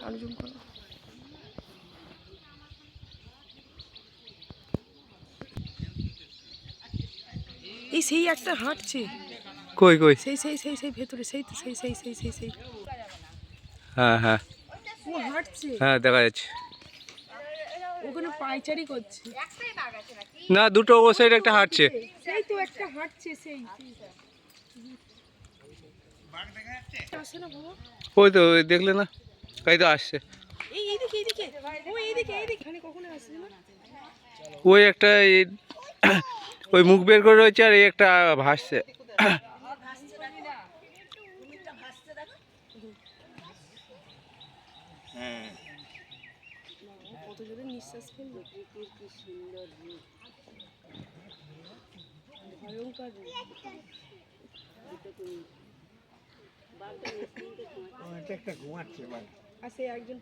আরো জুম করো। এই সেই একটা হাঁটছে। কই কই? সেই সেই সেই সেই ভেতরে সেই তো সেই সেই সেই সেই সেই হ্যাঁ হ্যাঁ ও হাঁটছে। হ্যাঁ দেখা যাচ্ছে। ওখানে পায়চারি করছে। না দুটো ও সাইড একটা হাঁটছে। সেই তো একটা হাঁটছে সেই আসে না বাবা। ওই তো ওই দেখলে না, তাই তো আসছে। এইদিকে এইদিকে ও এইদিকে এইদিকে এখানে কখনো আসে না। ওই একটা ওই মুখ বের করে রয়েছে আর এই একটা ভাসছে। কত জোরে নিঃশ্বাস ফেললো। ভয়ঙ্কর আর সে একজন